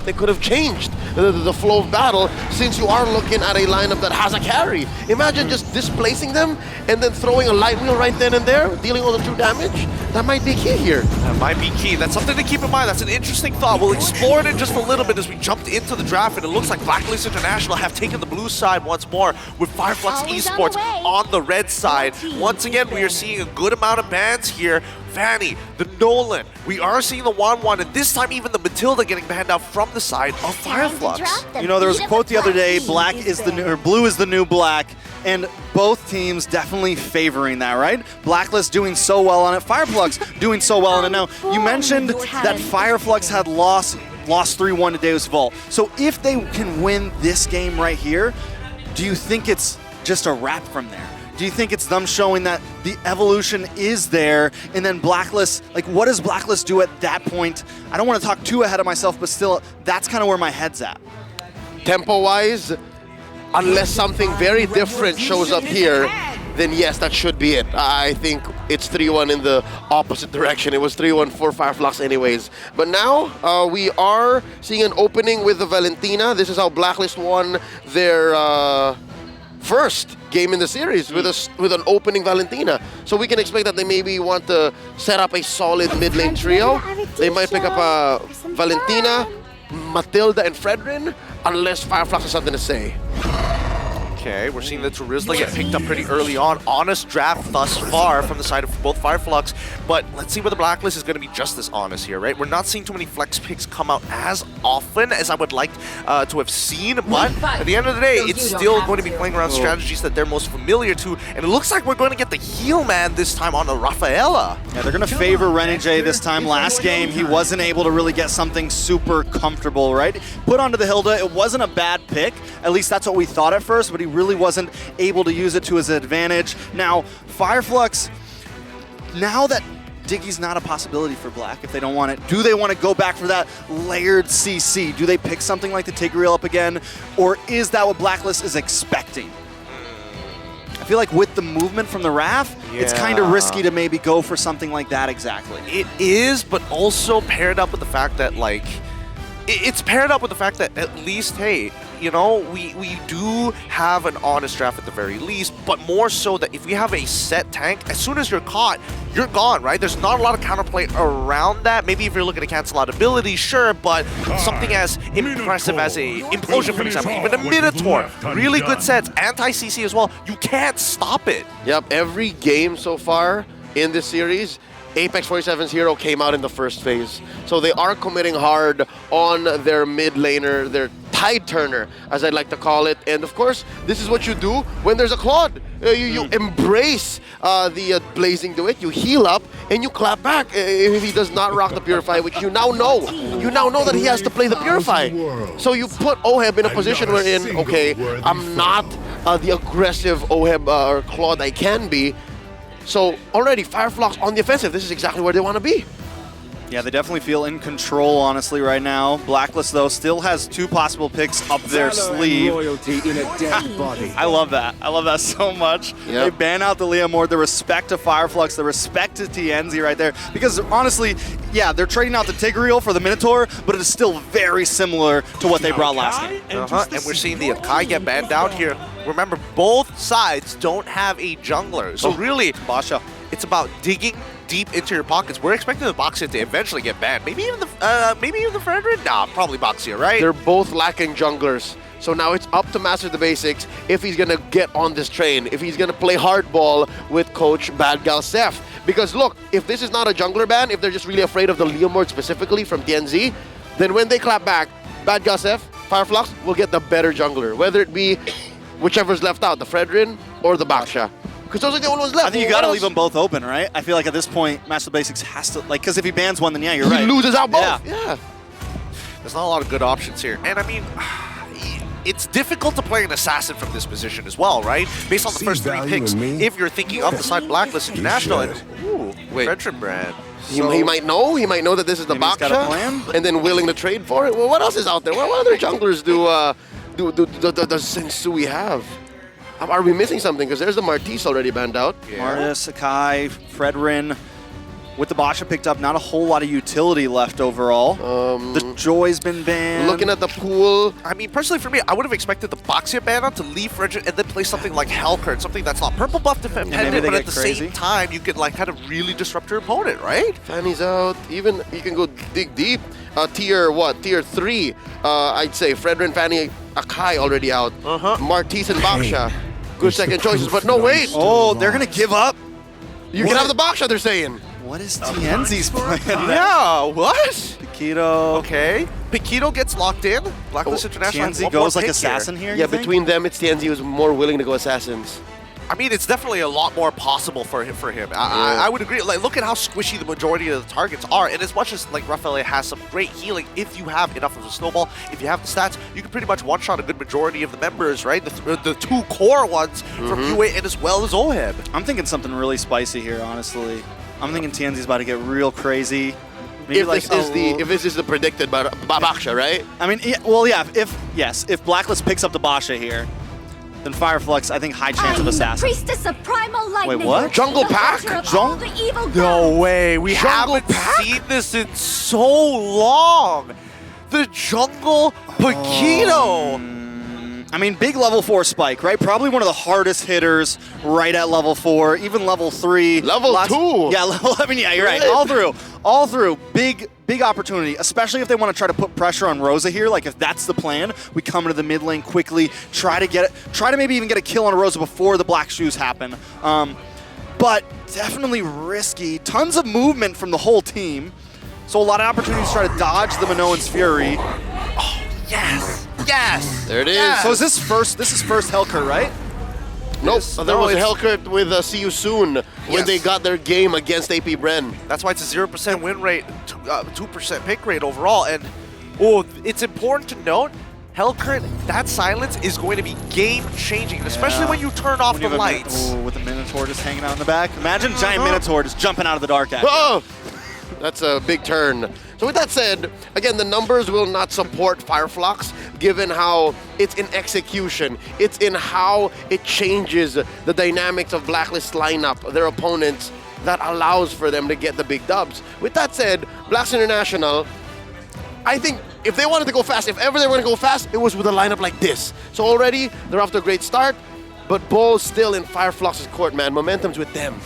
they could have changed the flow of battle, since you are looking at a lineup that has a carry. Imagine just displacing them and then throwing a light wheel right then and there, dealing all the true damage. That might be key here. That might be key. That's something to keep in mind. That's an interesting thought. We'll explore it in just a little bit as we jumped into the draft, and it looks like Blacklist International have taken the blue side once more with Fireflux Esports on the red side. Once again, we are seeing a good amount of bans here. Vanny, the Nolan, we are seeing the 1-1, and this time even the Matilda getting banned out from the side of Fireflux. You know, there was a quote the other day, black is the new, or blue is the new black, and both teams definitely favoring that, right? Blacklist doing so well on it, Fireflux doing so well on it. Now, you mentioned that Fireflux had lost 3-1 to Deus Vult. So if they can win this game right here, do you think it's just a wrap from there? Do you think it's them showing that the evolution is there, and then Blacklist, like what does Blacklist do at that point? I don't want to talk too ahead of myself, but still, that's kind of where my head's at. Tempo-wise, unless something very different shows up here, then yes, that should be it. I think it's 3-1 in the opposite direction. It was 3-1 for Fireflux anyways. But now, we are seeing an opening with the Valentina. This is how Blacklist won their first game in the series with an opening Valentina. So we can expect that they maybe want to set up a solid mid lane trio. They might pick up a Valentina, Matilda, and Fredrin, unless Fireflux has something to say. Okay, we're seeing the Turizla get picked up pretty early on. Honest draft thus far from the side of both Fireflux, but let's see where the Blacklist is going to be just as honest here, right? We're not seeing too many flex picks come out as often as I would like to have seen, but at the end of the day, it's still going to be playing around strategies that they're most familiar to, and it looks like we're going to get the heal man this time on the Rafaela. Yeah, they're going to favor Renegade this time. Last game, he wasn't able to really get something super comfortable, right? Put onto the Hilda, it wasn't a bad pick. At least that's what we thought at first, but he really wasn't able to use it to his advantage. Now, Fireflux, now that Diggy's not a possibility for Black, if they don't want it, do they want to go back for that layered CC? Do they pick something like the Tigreal up again? Or is that what Blacklist is expecting? I feel like with the movement from the RAF, it's kind of risky to maybe go for something like that exactly. It is, but also paired up with the fact that, like, it's paired up with the fact that at least, hey, you know, we do have an honest draft at the very least, but more so that if we have a set tank, as soon as you're caught, you're gone, right? There's not a lot of counterplay around that. Maybe if you're looking to cancel out abilities, sure, but something as impressive as a Implosion, for example, even a Minotaur, really good sets, anti-CC as well, you can't stop it. Yep, every game so far in this series, Apex 47's hero came out in the first phase. So they are committing hard on their mid laner, their tide turner, as I'd like to call it. And of course, this is what you do when there's a Claude. You embrace the Blazing Duet, you heal up, and you clap back if he does not rock the Purify, which you now know. You now know that he has to play the Purify. So you put Oheb in a position wherein, okay, I'm not the aggressive Oheb or Claude I can be. So already, Fireflux on the offensive. This is exactly where they want to be. Yeah, they definitely feel in control, honestly, right now. Blacklist, though, still has 2 possible picks up their sleeve. In a dead body. I love that. I love that so much. Yep. They ban out the Leomord, the respect to Fireflux, the respect to TNZ right there. Because, honestly, yeah, they're trading out the Tigreal for the Minotaur, but it is still very similar to what they brought last game. And we're seeing the Akai get banned out here. Remember, both sides don't have a jungler. So really, Basha, it's about digging deep into your pockets. We're expecting the Boxia to eventually get banned. Maybe even the Fredrin? Nah, probably Boxia, right? They're both lacking junglers. So now it's up to Master the Basics if he's going to get on this train, if he's going to play hardball with Coach Bad Gal Seth. Because look, if this is not a jungler ban, if they're just really afraid of the Leomord specifically from TNZ, then when they clap back, Bad Gal Seth, Fireflux will get the better jungler. Whether it be whichever's left out, the Fredrin or the Baksha. Because those are the only ones left. I think you got to leave them both open, right? I feel like at this point, Master Basics has to, like, because if he bans one, then yeah, you're right. He loses out both. Yeah. There's not a lot of good options here. And I mean, it's difficult to play an assassin from this position as well, right? Based on the first 3 picks, if you're thinking of the side Blacklist International, and Fredrin brand. He might know. He might know that this is the Baksha, and then willing to trade for it. Well, what else is out there? What other junglers do Sensui have? Are we missing something? Because there's the Martis already banned out. Yeah. Martis, Sakai, Fredrin. with the Basha picked up, not a whole lot of utility left overall. The Joy's been banned. Looking at the pool, I mean, personally for me, I would have expected the Boxia banner to leave Frederick and then play something like Hellcurt, something that's not purple buff dependent, they but get at the crazy. same time, you could like kind of really disrupt your opponent, right? Fanny's out. Even you can go dig deep. Tier what? Tier 3. I'd say Fredrin, Fanny, Akai already out. Martis and Baksha. Good second choices, but no, wait. Oh, they're going to give up? You can have the Baksha, they're saying. What is TNZ's plan? Yeah, what? Paquito. Okay. Paquito gets locked in. Blacklist International. TNZ goes like assassin here, Yeah, you think? between them, it's TNZ who's more willing to go assassins. I mean, it's definitely a lot more possible for him. I would agree. Like, look at how squishy the majority of the targets are. And as much as like Rafael has some great healing, if you have enough of a snowball, if you have the stats, you can pretty much one-shot a good majority of the members, right? The two core ones from UA and as well as OHEB. I'm thinking something really spicy here, honestly. I'm thinking TNZ's about to get real crazy. Maybe If like this is the predicted Baksha, right? I mean, yeah, if Blacklist picks up the Basha here, then Fireflux, I think high chance of assassin. Priestess of primal lightning. Wait, what? Jungle Pack? The evil No way. We Jungle haven't Pack? seen this in so long. The Jungle Paquito. I mean, big level 4 spike, right? Probably one of the hardest hitters right at level 4, even level 3. Level 2. Yeah, you're right. All through, big opportunity, especially if they want to try to put pressure on Rosa here. Like if that's the plan, we come into the mid lane quickly, try to maybe even get a kill on Rosa before the black shoes happen. But definitely risky. Tons of movement from the whole team. So a lot of opportunities to try to dodge the Minoan's Fury. Yes. Yes. There it is. Yes. So is this first Hellcurt, right? Nope. There was a it's- Hellcurt with See You Soon when Yes. they got their game against AP Bren. That's why it's a 0% win rate, 2% pick rate overall. And it's important to note, Hellcurt, that silence is going to be game-changing, especially when you turn off the lights. With the Minotaur just hanging out in the back. Imagine giant Minotaur just jumping out of the dark at you. Oh! That's a big turn. So with that said, again, the numbers will not support Fireflux, given how it's in execution. It's in how it changes the dynamics of Blacklist lineup, their opponents, that allows for them to get the big dubs. With that said, Blacklist International, I think if they wanted to go fast, if ever they were going to go fast, it was with a lineup like this. So already, they're off to a great start, but Bull's still in Fireflux's court, man. Momentum's with them.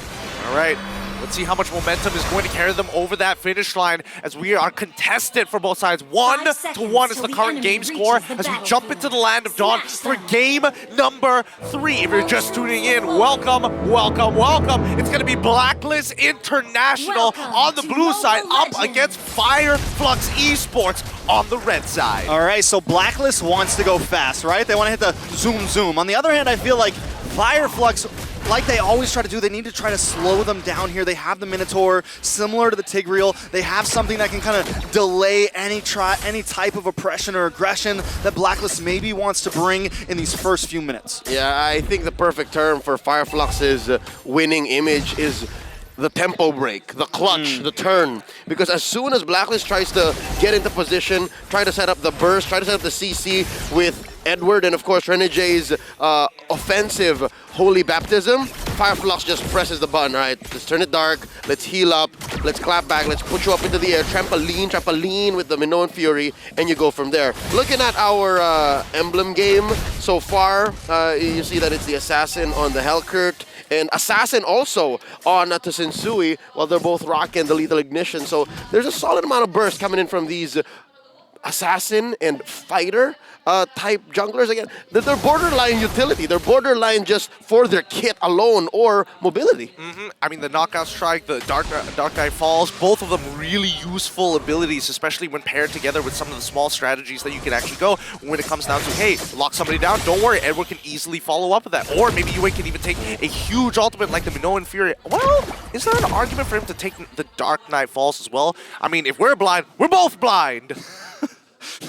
All right. Let's see how much momentum is going to carry them over that finish line as we are contested for both sides. 1-1 is the current game score as we jump into the land of dawn for game number 3. If you're just tuning in, welcome. It's going to be Blacklist International on the blue side up against Fireflux Esports on the red side. All right, so Blacklist wants to go fast, right? They want to hit the zoom. On the other hand, I feel like Fireflux, like they always try to do, they need to try to slow them down here. They have the Minotaur, similar to the Tigreal. They have something that can kind of delay any type of oppression or aggression that Blacklist maybe wants to bring in these first few minutes. Yeah, I think the perfect term for Fireflux's winning image is the tempo break, the clutch, the turn. Because as soon as Blacklist tries to get into position, try to set up the burst, try to set up the CC with Edward and of course Renege's offensive Holy Baptism, Fireflux just presses the button, right? Let's turn it dark, let's heal up, let's clap back, let's put you up into the air, trampoline with the Minoan Fury, and you go from there. Looking at our emblem game so far, you see that it's the Assassin on the Hellcurt, and Assassin also on Tsunsui, while they're both rocking the Lethal Ignition. So there's a solid amount of burst coming in from these Assassin and Fighter type junglers. Again, they're borderline utility. They're borderline just for their kit alone or mobility. I mean, the Knockout Strike, the Dark Knight Falls, both of them really useful abilities, especially when paired together with some of the small strategies that you can actually go when it comes down to, hey, lock somebody down, don't worry, Edward can easily follow up with that. Or maybe UA can even take a huge ultimate like the Minoan Fury. Well, is there an argument for him to take the Dark Knight Falls as well? I mean, if we're blind, we're both blind.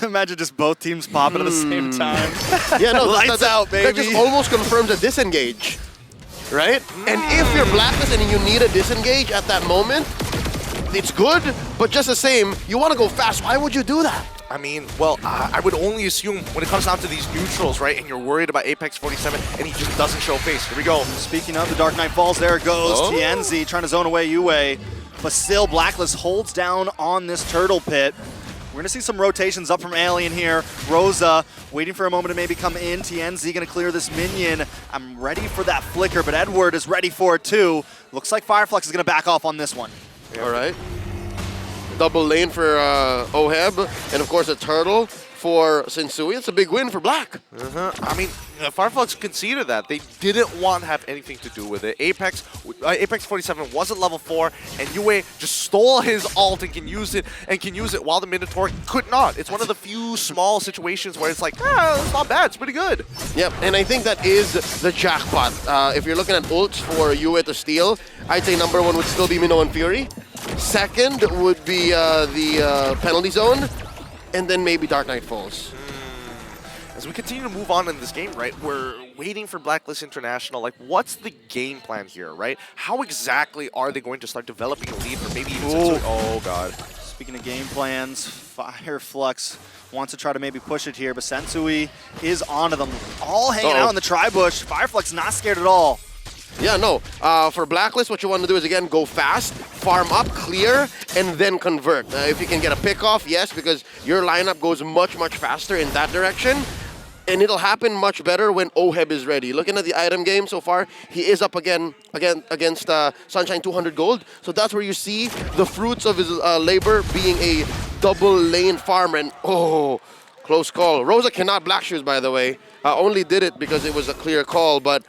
Imagine just both teams popping at the same time. Yeah, no, Lights out, That baby. just almost confirms a disengage, right? And if you're Blacklist and you need a disengage at that moment, it's good, but just the same, you want to go fast. Why would you do that? I mean, well, I would only assume when it comes down to these neutrals, right, and you're worried about Apex 47, and he just doesn't show face. Here we go. Speaking of the Dark Knight Falls, there it goes. Oh. TNZ trying to zone away UA. but still Blacklist holds down on this turtle pit. We're gonna see some rotations up from Alien here. Rosa waiting for a moment to maybe come in. TNZ gonna clear this minion. I'm ready for that flicker, but Edward is ready for it too. Looks like Fireflux is gonna back off on this one. All right. Double lane for Oheb, and of course a turtle for Sensui. It's a big win for Black. I mean, Fireflux conceded that. They didn't want to have anything to do with it. Apex 47 wasn't level 4, and Yue just stole his ult and can use it while the Minotaur could not. It's one of the few small situations where it's like, it's not bad, it's pretty good. Yep, and I think that is the jackpot. If you're looking at ults for Yue to steal, I'd say number 1 would still be Minnow and Fury. Second would be the penalty zone, and then maybe Dark Knight Falls. As we continue to move on in this game, right, we're waiting for Blacklist International. Like, what's the game plan here, right? How exactly are they going to start developing a lead for maybe even Sensui? Oh, God. Speaking of game plans, Fireflux wants to try to maybe push it here, but Sensui is onto them. All hanging out in the tri-bush. Fireflux not scared at all. Yeah, no. For Blacklist, what you want to do is, again, go fast, farm up, clear, and then convert. If you can get a pick off, yes, because your lineup goes much, much faster in that direction. And it'll happen much better when Oheb is ready. Looking at the item game so far, he is up again against Sunshine 200 gold. So that's where you see the fruits of his labor being a double lane farmer. And close call. Rosa cannot black shoes, by the way. Only did it because it was a clear call. But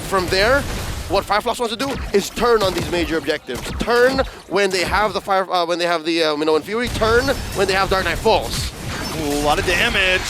from there, what Fireflux wants to do is turn on these major objectives. Turn when they have the Minnow and Fury. Turn when they have Dark Knight Falls. Ooh, a lot of damage.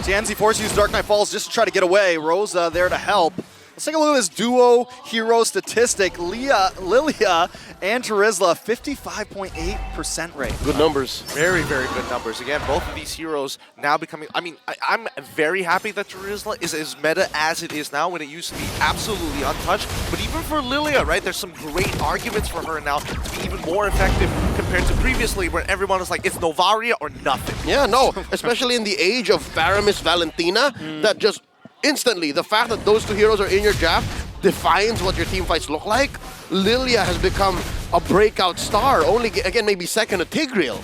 TNZ forced to use Dark Knight Falls just to try to get away. Rosa there to help. Let's take a look at this duo hero statistic. Lilia and Terizla, 55.8% rate. Good numbers. Very, very good numbers. Again, both of these heroes now becoming... I mean, I'm very happy that Terizla is as meta as it is now when it used to be absolutely untouched. But even for Lilia, right, there's some great arguments for her now to be even more effective compared to previously where everyone was like, it's Novaria or nothing. Yeah, no. Especially in the age of Faramis Valentina, that just... instantly, the fact that those two heroes are in your draft defines what your team fights look like. Lilia has become a breakout star, only, again, maybe second to Tigreal.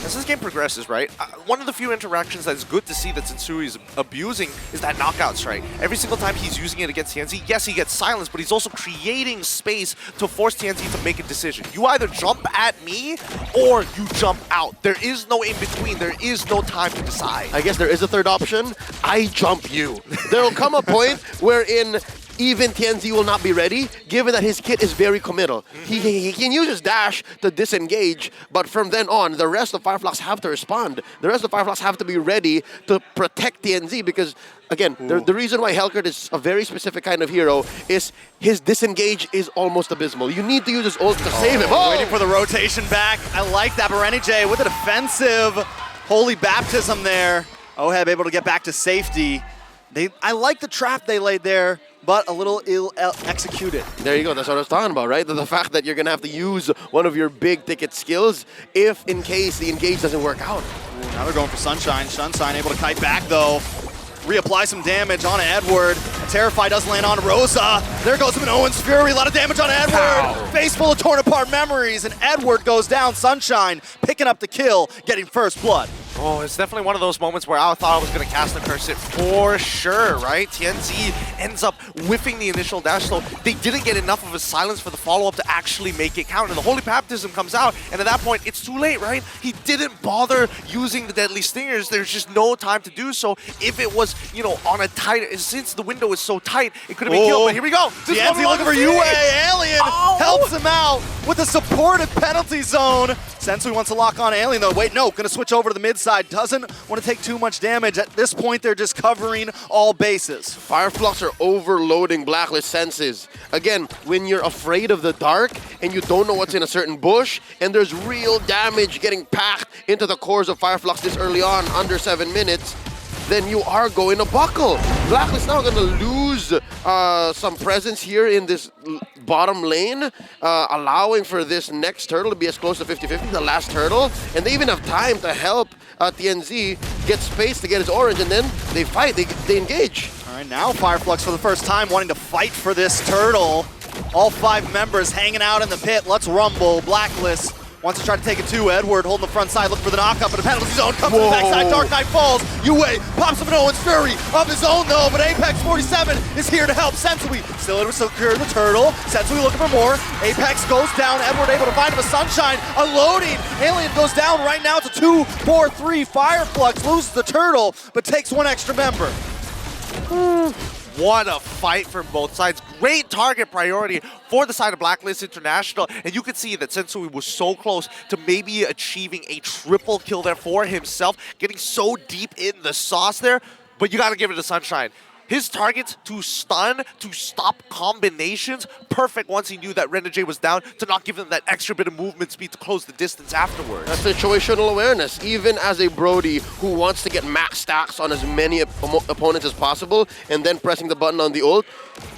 As this game progresses, right, one of the few interactions that is good to see that Sensui is abusing is that knockout strike. Every single time he's using it against TNZ, yes, he gets silenced, but he's also creating space to force TNZ to make a decision. You either jump at me or you jump out. There is no in between. There is no time to decide. I guess there is a third option. I jump you. There will come a point wherein even TNZ will not be ready, given that his kit is very committal. He can use his dash to disengage, but from then on, the rest of Fireflux have to respond. The rest of Fireflux have to be ready to protect TNZ because, again, the reason why Helkert is a very specific kind of hero is his disengage is almost abysmal. You need to use his ult to save him. Waiting for the rotation back. I like that. J with a defensive holy baptism there. Oheb able to get back to safety. I like the trap they laid there, but a little ill-executed. There you go. That's what I was talking about, right? The fact that you're going to have to use one of your big-ticket skills if, in case, the engage doesn't work out. Ooh, now they're going for Sunshine. Sunshine able to kite back, though. Reapply some damage on Edward. Terrify doesn't land on Rosa. There goes Minoan's Fury. A lot of damage on Edward. Ow. Face full of torn apart memories, and Edward goes down. Sunshine picking up the kill, getting first blood. Oh, it's definitely one of those moments where I thought I was going to cast the curse it for sure, right? TNZ ends up whiffing the initial dash, so they didn't get enough of a silence for the follow-up to actually make it count. And the Holy Baptism comes out, and at that point, it's too late, right? He didn't bother using the Deadly Stingers. There's just no time to do so. If it was, you know, on a tight, since the window is so tight, it could have been killed, but here we go. TNZ looking for Yue. Alien helps him out with a supportive penalty zone. Sensui wants to lock on Alien, though. Wait, no, gonna switch over to the mid side. Doesn't want to take too much damage. At this point, they're just covering all bases. Fireflux are overloading Blacklist senses. Again, when you're afraid of the dark and you don't know what's in a certain bush, and there's real damage getting packed into the cores of Fireflux this early on, under 7 minutes, then you are going to buckle. Blacklist now going to lose some presence here in this bottom lane, allowing for this next turtle to be as close to 50-50, the last turtle, and they even have time to help TNZ get space to get his orange, and then they fight, they engage. All right, now Fireflux for the first time wanting to fight for this turtle. All 5 members hanging out in the pit. Let's rumble. Blacklist wants to try to take it too. Edward holding the front side, looking for the knockup, but a penalty zone comes to the backside. Dark Knight falls. Yue pops up an Owen's Fury of his own though, but Apex 47 is here to help. Sensui still able to secure the turtle. Sensui looking for more. Apex goes down. Edward able to find him a Sunshine. Unloading. Alien goes down right now. It's a 2-4-3. Fireflux loses the turtle, but takes 1 extra member. What a fight from both sides. Great target priority for the side of Blacklist International. And you can see that Sensui was so close to maybe achieving a triple kill there for himself, getting so deep in the sauce there. But you got to give it to Sunshine. His targets to stun, to stop combinations, perfect once he knew that Renegade was down, to not give him that extra bit of movement speed to close the distance afterwards. That's situational awareness. Even as a Brody who wants to get max stacks on as many opponents as possible and then pressing the button on the ult,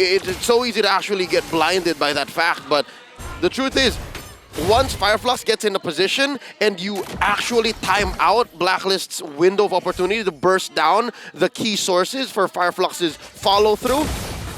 it's so easy to actually get blinded by that fact. But the truth is, once Fireflux gets in a position and you actually time out Blacklist's window of opportunity to burst down the key sources for Fireflux's follow-through,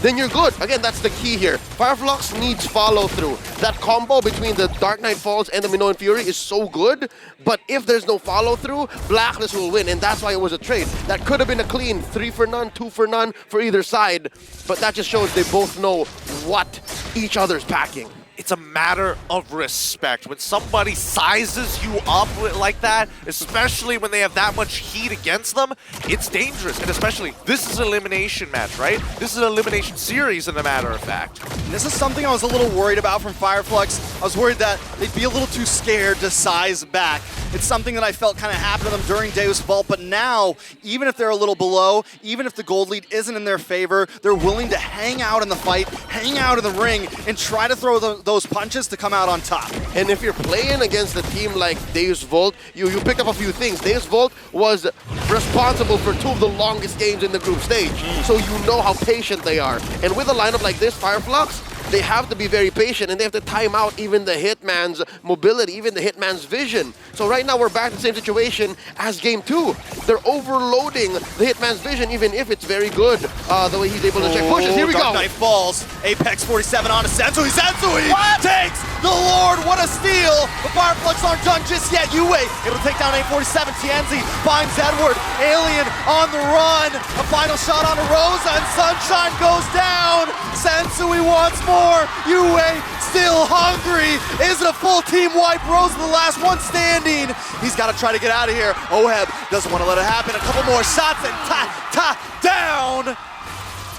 then you're good. Again, that's the key here. Fireflux needs follow-through. That combo between the Dark Knight Falls and the Minoan Fury is so good, but if there's no follow-through, Blacklist will win, and that's why it was a trade. That could have been a clean 3 for none, 2 for none for either side, but that just shows they both know what each other's packing. It's a matter of respect. When somebody sizes you up like that, especially when they have that much heat against them, it's dangerous. And especially, this is an elimination match, right? This is an elimination series, as a matter of fact. And this is something I was a little worried about from Fireflux. I was worried that they'd be a little too scared to size back. It's something that I felt kind of happened to them during Deus Vault, but now, even if they're a little below, even if the gold lead isn't in their favor, they're willing to hang out in the fight, hang out in the ring, and try to throw those punches to come out on top. And if you're playing against a team like Deus Vault, you pick up a few things. Deus Vault was responsible for 2 of the longest games in the group stage, so you know how patient they are. And with a lineup like this, Fireflux, they have to be very patient, and they have to time out even the Hitman's mobility, even the Hitman's vision. So right now we're back to the same situation as Game 2. They're overloading the Hitman's vision, even if it's very good, the way he's able to check pushes. Here we Dark go. Knight falls. Apex 47 on a Sensui. Sensui takes the Lord. What a steal. The Fireflux aren't done just yet. Yue able to take down A47. Tienzi finds Edward. Alien on the run. A final shot on a Rosa, and Sunshine goes down. Sensui wants more. Yue still hungry. Is it a full team wipe? Rosa the last one standing. He's got to try to get out of here. Oheb doesn't want to let it happen. A couple more shots and down.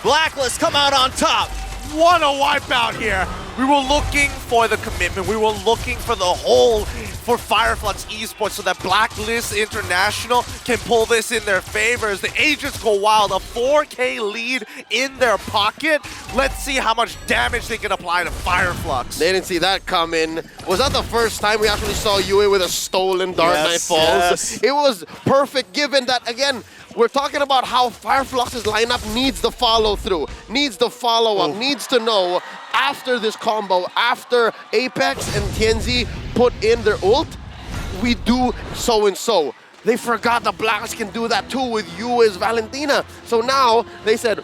Blacklist come out on top. What a wipeout here. We were looking for the commitment. We were looking for the whole for Fireflux Esports so that Blacklist International can pull this in their favor as the agents go wild. A 4K lead in their pocket. Let's see how much damage they can apply to Fireflux. They didn't see that coming. Was that the first time we actually saw Yue with a stolen Dark Knight Falls? Yes. It was perfect, given that, again, we're talking about how Fireflux's lineup needs the follow-through, needs the follow-up, needs to know after this combo, after Apex and Tienzi put in their ult, we do so-and-so. They forgot the Blacks can do that too with Yue's Valentina. So now they said,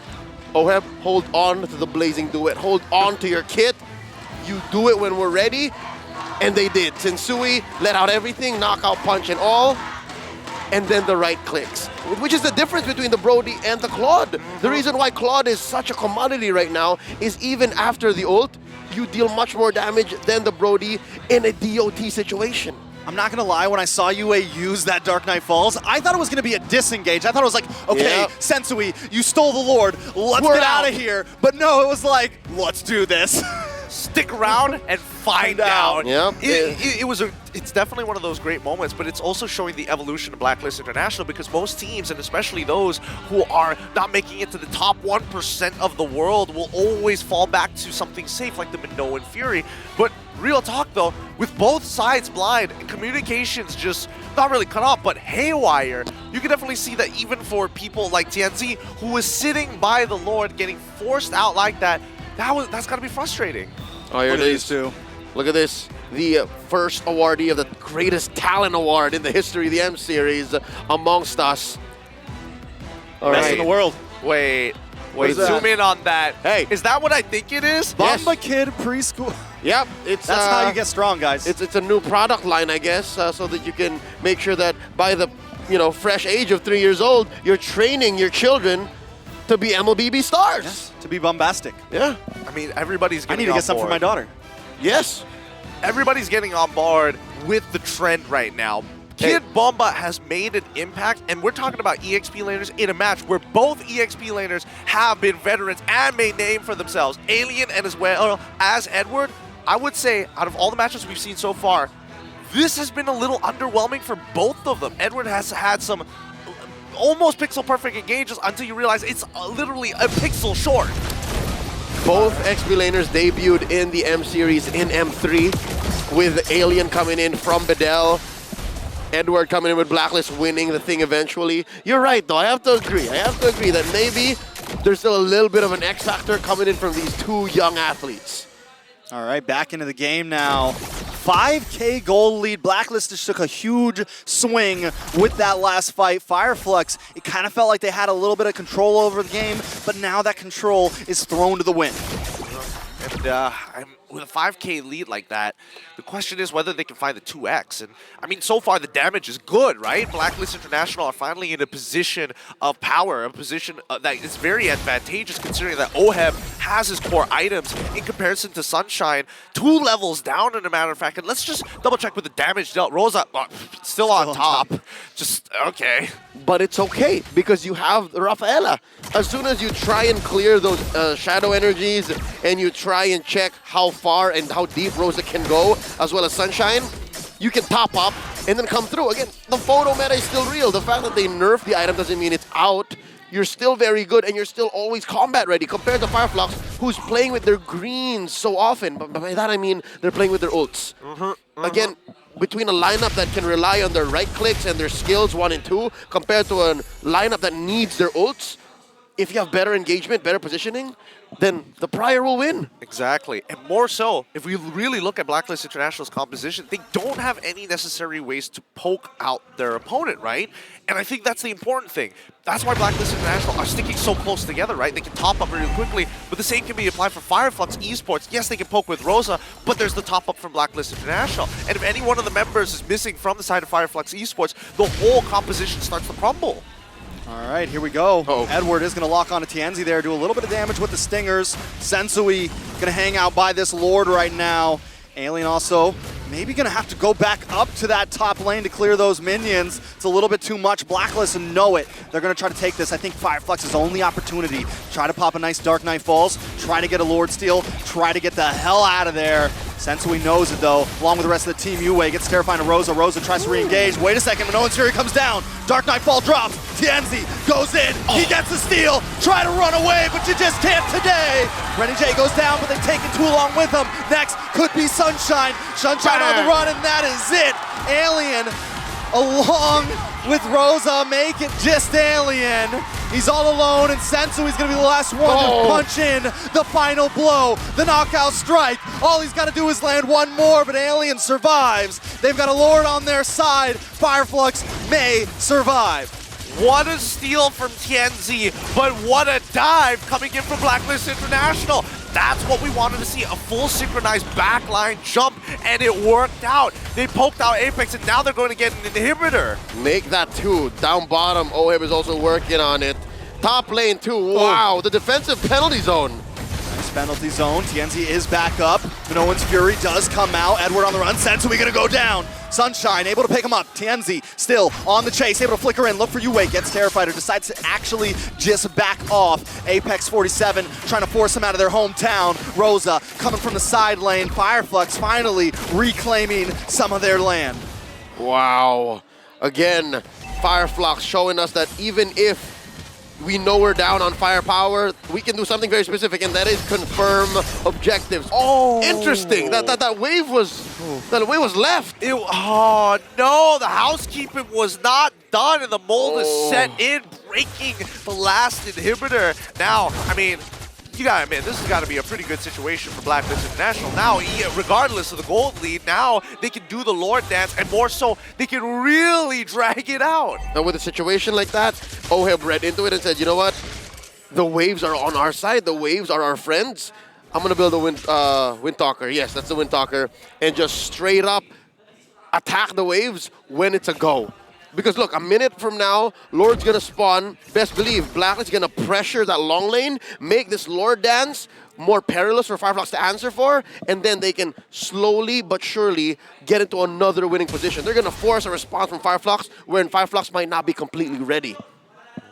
Oheb, hold on to the Blazing Duet, hold on to your kit. You do it when we're ready. And they did. Sensui let out everything, knockout punch and all. And then the right clicks, which is the difference between the Brody and the Claude. The reason why Claude is such a commodity right now is even after the ult, you deal much more damage than the Brody in a DOT situation. I'm not gonna lie, when I saw Yue use that Dark Knight Falls, I thought it was gonna be a disengage. I thought it was like, okay, Yep. Sensui, you stole the Lord, let's We're get out out. of here. But no, it was like, let's do this. Stick around and find out. Yep. It's definitely one of those great moments, but it's also showing the evolution of Blacklist International, because most teams, and especially those who are not making it to the top 1% of the world, will always fall back to something safe like the Minoan Fury. But real talk though, with both sides blind and communications just not really cut off, but haywire, you can definitely see that even for people like Tianzi, who was sitting by the Lord, getting forced out like that, that's gotta be frustrating. Oh, here it Look at is. these two. Look at this. The first awardee of the greatest talent award in the history of the M Series amongst us. All Best right. in the world. Wait, Wait, is that? zoom in on that. Hey. Is that what I think it is? Yes. Bomba Kid preschool. Yep, it's That's how you get strong, guys. It's a new product line, I guess, so that you can make sure that by the fresh age of 3 years old, you're training your children to be MLBB stars. Yes, to be bombastic. Yeah. I mean, everybody's I getting need to on get some for board. my daughter. Yes. Everybody's getting on board with the trend right now. Kid Bomba has made an impact, and we're talking about EXP laners in a match where both EXP laners have been veterans and made name for themselves. Alien and as well as Edward, I would say out of all the matches we've seen so far, this has been a little underwhelming for both of them. Edward has had some almost pixel-perfect engages until you realize it's literally a pixel short. Both XP laners debuted in the M series in M3 with Alien coming in from Bedell. Edward coming in with Blacklist, winning the thing eventually. You're right, though. I have to agree that maybe there's still a little bit of an X factor coming in from these two young athletes. All right, back into the game now. 5K gold lead. Blacklist just took a huge swing with that last fight. Fireflux, it kind of felt like they had a little bit of control over the game, but now that control is thrown to the wind. And with a 5K lead like that, the question is whether they can find the 2X. And I mean, so far the damage is good, right? Blacklist International are finally in a position of power, a position that is very advantageous considering that OHEB has his core items in comparison to Sunshine, 2 levels down in a matter of fact. And let's just double check with the damage dealt. Rosa, still on top. Just, okay. But it's okay, because you have Rafaela. As soon as you try and clear those shadow energies and you try and check how far and how deep Rosa can go, as well as Sunshine, you can top up and then come through. Again, the photo meta is still real. The fact that they nerfed the item doesn't mean it's out. You're still very good, and you're still always combat ready compared to Fireflux, who's playing with their greens so often. But by that I mean they're playing with their ults. Again, between a lineup that can rely on their right clicks and their skills 1 and 2, compared to a lineup that needs their ults, if you have better engagement, better positioning, then the Prior will win. Exactly. And more so, if we really look at Blacklist International's composition, they don't have any necessary ways to poke out their opponent, right? And I think that's the important thing. That's why Blacklist International are sticking so close together, right? They can top up really quickly, but the same can be applied for Fireflux Esports. Yes, they can poke with Rosa, but there's the top up from Blacklist International. And if any one of the members is missing from the side of Fireflux Esports, the whole composition starts to crumble. All right, here we go. Uh-oh. Edward is going to lock onto Tienzi there, do a little bit of damage with the stingers. Sensui going to hang out by this Lord right now. Alien also maybe going to have to go back up to that top lane to clear those minions. It's a little bit too much. Blacklist know it. They're going to try to take this. I think Fireflux's only opportunity. Try to pop a nice Dark Knight Falls. Try to get a Lord Steal. Try to get the hell out of there. Sensui knows it though, along with the rest of the team. Yue gets terrifying to Rosa. Rosa tries to re-engage. Wait a second, Minoan's Fury comes down. Dark Knight Fall drops. Tienzi goes in. He gets the steal. Try to run away, but you just can't today. Renny J goes down, but they've taken 2 along with him. Next could be Sunshine. Sunshine on the run, and that is it. Alien along with Rosa make it just Alien. He's all alone, and Sensui's gonna be the last one to punch in the final blow, the knockout strike. All he's gotta do is land 1 more, but Alien survives. They've got a Lord on their side. Fireflux may survive. What a steal from Tienzi, but what a dive coming in from Blacklist International. That's what we wanted to see, a full synchronized backline jump, and it worked out. They poked out Apex, and now they're going to get an inhibitor. Make that 2. Down bottom, OHEB is also working on it. Top lane 2, wow, the defensive penalty zone. Nice penalty zone. Tienzi is back up. Minoan's Fury does come out. Edward on the run. Sensui gonna go down. Sunshine able to pick him up. Tienzi still on the chase, able to flicker in. Look for Yue. Gets terrified or decides to actually just back off. Apex 47 trying to force him out of their hometown. Rosa coming from the side lane. Fireflux finally reclaiming some of their land. Wow. Again, Fireflux showing us that even if we know we're down on firepower, we can do something very specific, and that is confirm objectives. Oh, interesting. That wave was left. Oh no, the housekeeping was not done, and the mold is set in, breaking the last inhibitor. Now, I mean, you gotta admit, this has got to be a pretty good situation for Blacklist International. Now, regardless of the gold lead, now they can do the Lord dance, and more so, they can really drag it out. And with a situation like that, OHEB read into it and said, you know what? the waves are on our side. The waves are our friends. I'm going to build a Wind Talker. Yes, that's the Wind Talker. And just straight up attack the waves when it's a go. Because look, a minute from now, Lord's going to spawn. Best believe, Black is going to pressure that long lane, make this Lord dance more perilous for Fireflux to answer for, and then they can slowly but surely get into another winning position. They're going to force a response from Fireflux when Fireflux might not be completely ready.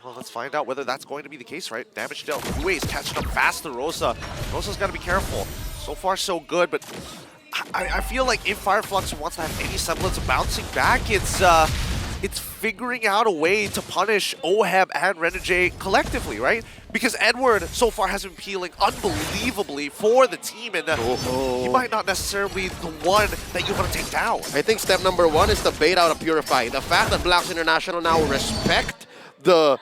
Well, let's find out whether that's going to be the case, right? Damage dealt. Uwe is catching up fast to Rosa. Rosa's got to be careful. So far, so good, but I feel like if Fireflux wants to have any semblance of bouncing back, it's figuring out a way to punish Oheb and Renegade collectively, right? Because Edward so far has been peeling unbelievably for the team, and he might not necessarily be the one that you want to take down. I think step number one is to bait out a Purify. The fact that Blacks International now respect the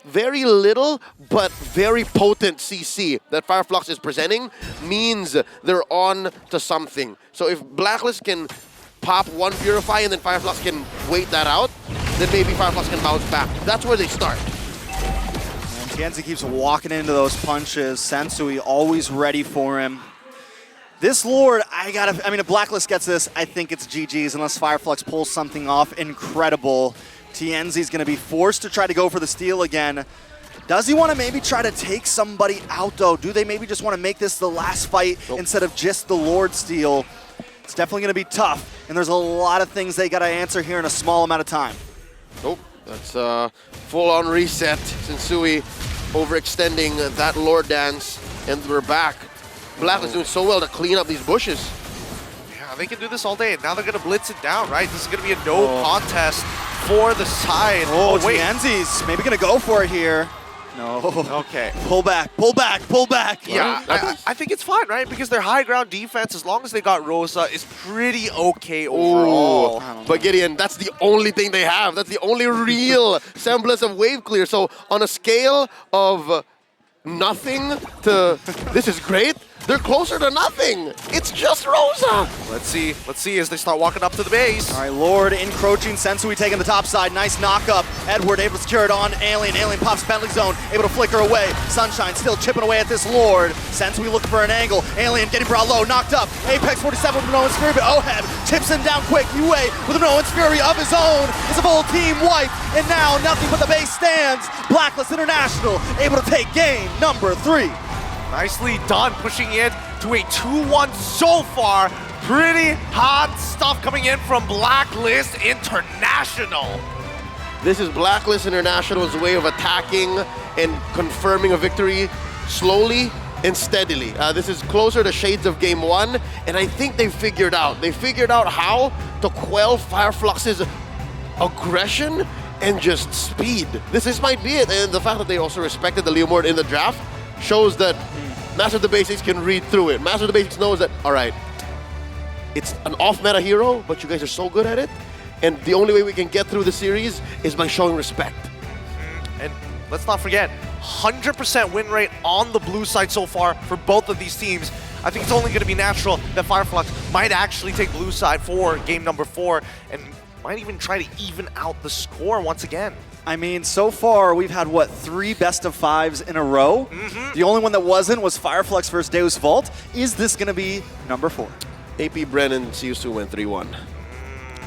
very little but very potent CC that Fireflux is presenting means they're on to something. So if Blacklist can pop one Purify and then Fireflux can wait that out, then maybe Fireflux can bounce back. That's where they start. And Tienzi keeps walking into those punches. Sensui always ready for him. This Lord, I mean, if Blacklist gets this, I think it's GG's unless Fireflux pulls something off incredible. Tienzi's going to be forced to try to go for the steal again. Does he want to maybe try to take somebody out, though? Do they maybe just want to make this the last fight instead of just the Lord steal? It's definitely going to be tough, and there's a lot of things they got to answer here in a small amount of time. Nope, that's a full-on reset. Sensui overextending that Lord dance, and we're back. Black is doing so well to clean up these bushes. Yeah, they can do this all day, and now they're going to blitz it down, right? This is going to be a no contest for the side. Oh, wait. Tienzi's maybe going to go for it here. No. Okay. Pull back, pull back, pull back. Yeah, I think it's fine, right? Because their high ground defense, as long as they got Rosa, is pretty okay overall. But Gideon, that's the only thing they have. That's the only real semblance of wave clear. So on a scale of nothing to this is great, they're closer to nothing. It's just Rosa. Let's see as they start walking up to the base. All right, Lord encroaching, Sensui taking the top side, nice knock up. Edward able to secure it on Alien. Alien pops penalty zone, able to flicker away. Sunshine still chipping away at this Lord. Sensui looking for an angle. Alien getting brought low, knocked up. Apex 47 with Minoan's Fury, but Oheb tips him down quick. Yue with Minoan's Fury of his own. It's a full team wipe, and now nothing but the base stands. Blacklist International able to take game number 3. Nicely done, pushing it to a 2-1 so far. Pretty hot stuff coming in from Blacklist International. This is Blacklist International's way of attacking and confirming a victory slowly and steadily. This is closer to shades of Game 1, and I think they figured out how to quell Fireflux's aggression and just speed. This might be it, and the fact that they also respected the Leomord in the draft shows that Master of the Basics can read through it. Master of the Basics knows that, all right, it's an off-meta hero, but you guys are so good at it, and the only way we can get through the series is by showing respect. And let's not forget, 100% win rate on the blue side so far for both of these teams. I think it's only going to be natural that Fireflux might actually take blue side for game number 4 and might even try to even out the score once again. I mean, so far, we've had, what, 3 best-of-5s in a row? The only one that wasn't was Fireflux versus Deus Vault. Is this going to be number 4? AP Brennan Siusu went 3-1.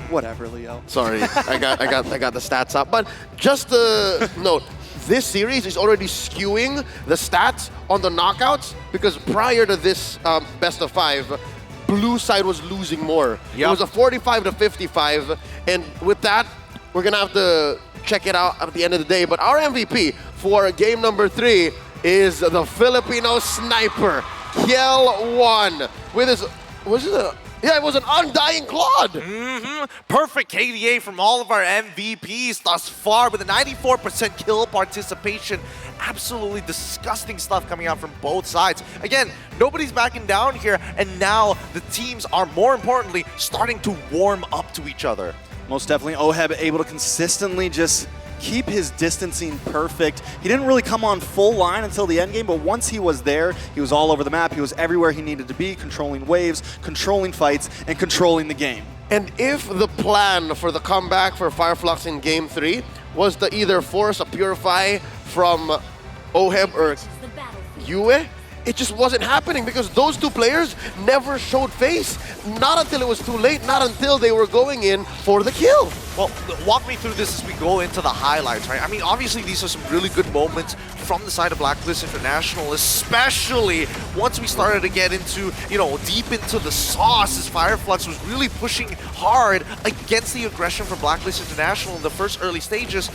Whatever, Leo. Sorry, I got the stats up. But just to note, this series is already skewing the stats on the knockouts because prior to this best-of-5, blue side was losing more. It was a 45-55, and with that, we're going to have to check it out at the end of the day. But our MVP for game number 3 is the Filipino sniper, Kiel 1, with his, it was an Undying Claude. Perfect KDA from all of our MVPs thus far with a 94% kill participation. Absolutely disgusting stuff coming out from both sides. Again, nobody's backing down here, and now the teams are, more importantly, starting to warm up to each other. Most definitely, Oheb able to consistently just keep his distancing perfect. He didn't really come on full line until the end game, but once he was there, he was all over the map. He was everywhere he needed to be, controlling waves, controlling fights, and controlling the game. And if the plan for the comeback for Fireflux in Game 3 was to either force a Purify from Oheb or Yue, it just wasn't happening because those two players never showed face. Not until it was too late, not until they were going in for the kill. Well, walk me through this as we go into the highlights, right? I mean, obviously these are some really good moments from the side of Blacklist International, especially once we started to get into, you know, deep into the sauce as Fireflux was really pushing hard against the aggression from Blacklist International in the first early stages.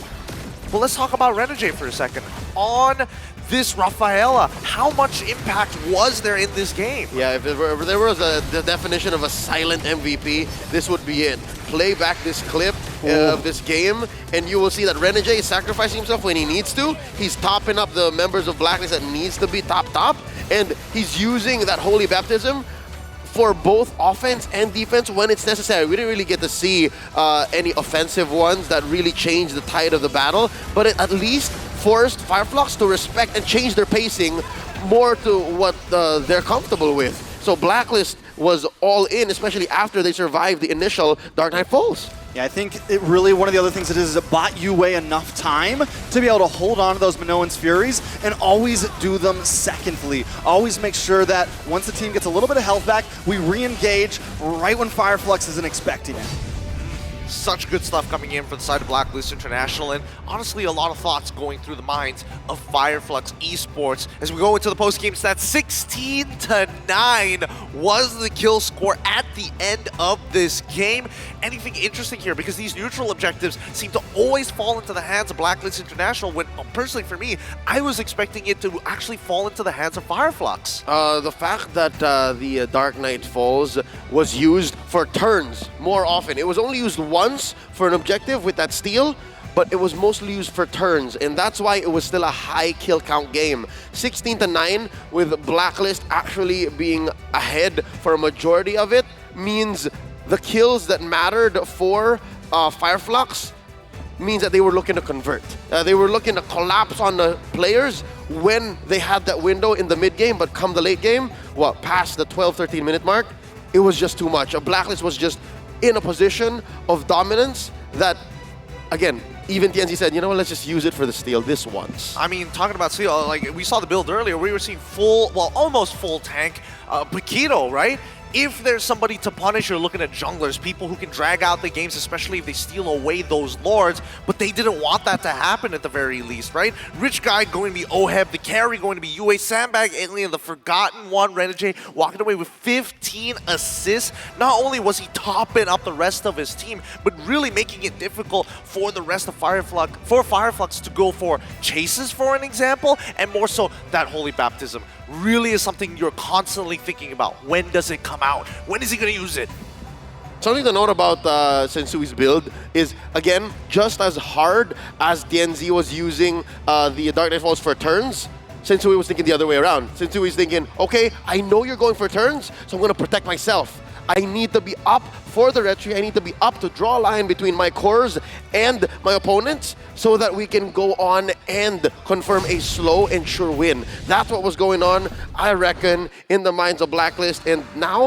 Well, let's talk about Renegade for a second. On this Rafaela, how much impact was there in this game? Yeah, if there was the definition of a silent MVP, this would be it. Play back this clip of this game, and you will see that Renegade is sacrificing himself when he needs to. He's topping up the members of Blacklist that needs to be top, and he's using that Holy Baptism for both offense and defense when it's necessary. We didn't really get to see any offensive ones that really changed the tide of the battle, but it at least forced Fireflux to respect and change their pacing more to what they're comfortable with. So Blacklist was all in, especially after they survived the initial Dark Knight Falls. Yeah, I think it really, one of the other things it is it bought Yue enough time to be able to hold on to those Minoan's Furies and always do them secondly. Always make sure that once the team gets a little bit of health back, we re-engage right when Fireflux isn't expecting it. Such good stuff coming in from the side of Blacklist International, and honestly a lot of thoughts going through the minds of Fireflux Esports as we go into the post-game stats. 16-9 was the kill score at the end of this game. Anything interesting here? Because these neutral objectives seem to always fall into the hands of Blacklist International when, personally for me, I was expecting it to actually fall into the hands of Fireflux. The fact that the Dark Knight Falls was used for turns more often. It was only used once for an objective with that steal, but it was mostly used for turns, and that's why it was still a high kill count game. 16-9 with Blacklist actually being ahead for a majority of it means the kills that mattered for Fireflux means that they were looking to convert. They were looking to collapse on the players when they had that window in the mid game, but come the late game, past the 12-13 minute mark, it was just too much. Blacklist was just in a position of dominance that, again, even TNZ said, you know what, let's just use it for the steal this once. I mean, talking about steal, like we saw the build earlier, we were seeing full, well, almost full tank Paquito, right? If there's somebody to punish, you're looking at junglers, people who can drag out the games, especially if they steal away those lords, but they didn't want that to happen at the very least, right? Rich Guy going to be Oheb, the carry going to be Yue, Sandbag, Alien, the forgotten one, Renegade, walking away with 15 assists. Not only was he topping up the rest of his team, but really making it difficult for the rest of Fireflux to go for chases, for an example, and more so that Holy Baptism really is something you're constantly thinking about. When does it come out? When is he going to use it? Something to note about Sensui's build is, again, just as hard as DNZ was using the Dark Knight Falls for turns, Sensui was thinking the other way around. Sensui was thinking, okay, I know you're going for turns, so I'm going to protect myself. I need to be up for the retry. I need to be up to draw a line between my cores and my opponents so that we can go on and confirm a slow and sure win. That's what was going on, I reckon, in the minds of Blacklist. And now